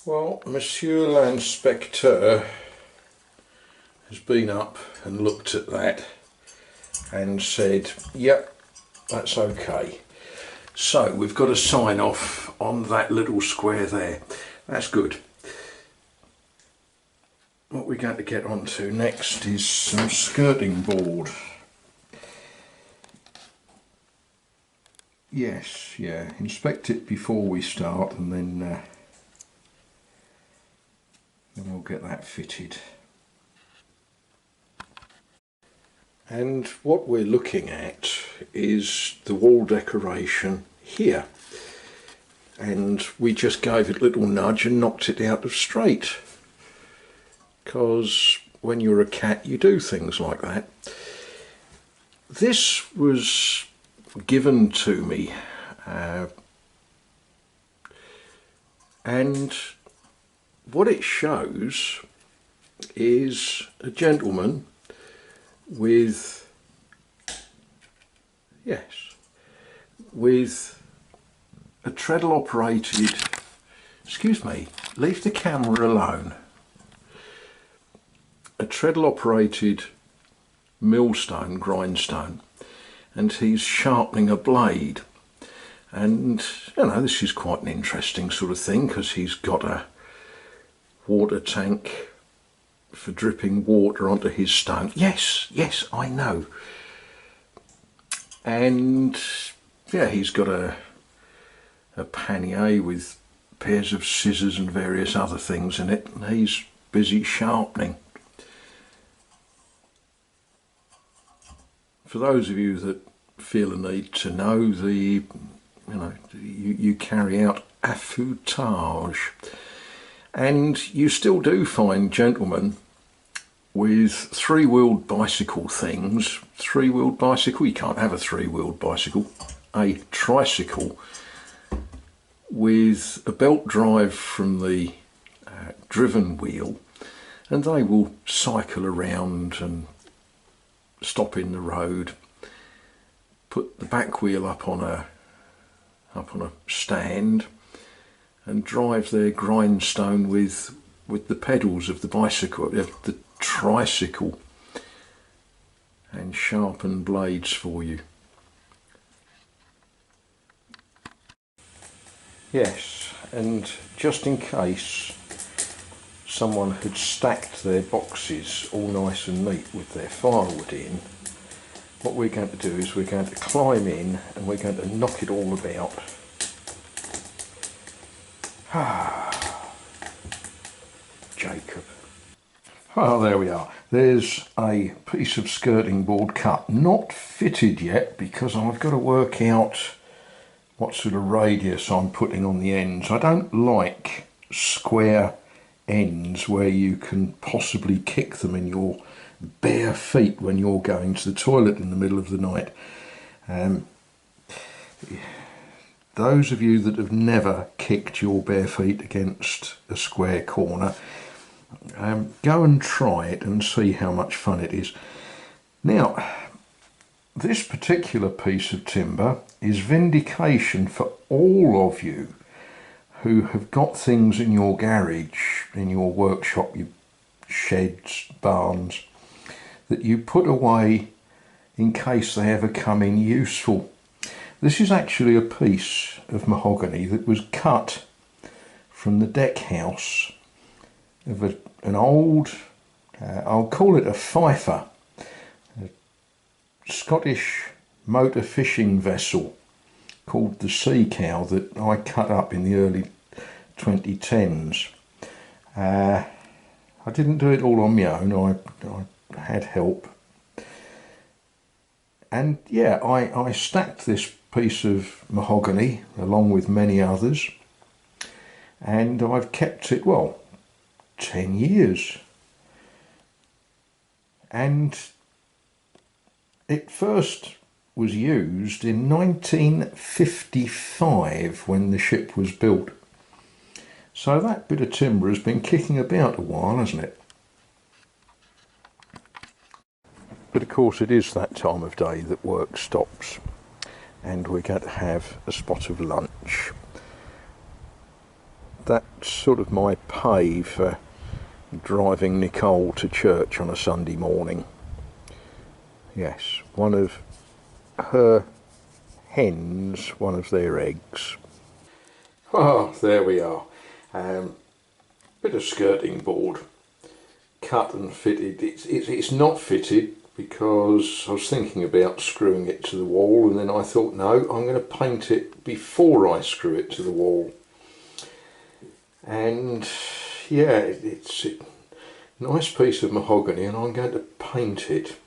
Well, Monsieur l'Inspecteur has been up and looked at that and said, yep, that's okay. So we've got a sign off on that little square there. That's good. What we're going to get onto next is some skirting board. Yes, yeah, inspect it before we start and then we'll get that fitted. And what we're looking at is the wall decoration here. And we just gave it a little nudge and knocked it out of straight. Because when you're a cat, you do things like that. This was given to me. And what it shows is a gentleman with a treadle operated, excuse me, leave the camera alone, a treadle operated millstone, grindstone, and he's sharpening a blade. And you know, this is quite an interesting sort of thing because he's got a water tank for dripping water onto his stone. Yes, I know. And yeah, he's got a pannier with pairs of scissors and various other things in it, and he's busy sharpening. For those of you that feel a need to know, you carry out affûtage. And you still do find gentlemen with three-wheeled bicycle things. Three-wheeled bicycle, you can't have a three-wheeled bicycle. A tricycle with a belt drive from the driven wheel, and they will cycle around and stop in the road, put the back wheel up on a stand, and drive their grindstone with the pedals of the bicycle, the tricycle, and sharpen blades for you. Yes, and just in case someone had stacked their boxes all nice and neat with their firewood in, what we're going to do is we're going to climb in and we're going to knock it all about. Jacob. Well, there we are. There's a piece of skirting board cut, not fitted yet because I've got to work out what sort of radius I'm putting on the ends. I don't like square ends where you can possibly kick them in your bare feet when you're going to the toilet in the middle of the night. Those of you that have never kicked your bare feet against a square corner, go and try it and see how much fun it is. Now, this particular piece of timber is vindication for all of you who have got things in your garage, in your workshop, your sheds, barns, that you put away in case they ever come in useful. This is actually a piece of mahogany that was cut from the deck house of an old, I'll call it a fifer, a Scottish motor fishing vessel called the Sea Cow that I cut up in the early 2010s. I didn't do it all on my own, I had help. And yeah, I stacked this piece of mahogany along with many others, and I've kept it, well, 10 years. And it first was used in 1955 when the ship was built. So that bit of timber has been kicking about a while, hasn't it? But of course it is that time of day that work stops, and we're going to have a spot of lunch. that's sort of my pay for driving Nicole to church on a Sunday morning. Yes, one of her hens, one of their eggs. Oh, there we are. Bit of skirting board, cut and fitted. It's not fitted because I was thinking about screwing it to the wall, and then I thought, no, I'm going to paint it before I screw it to the wall. And yeah, it's a nice piece of mahogany, and I'm going to paint it.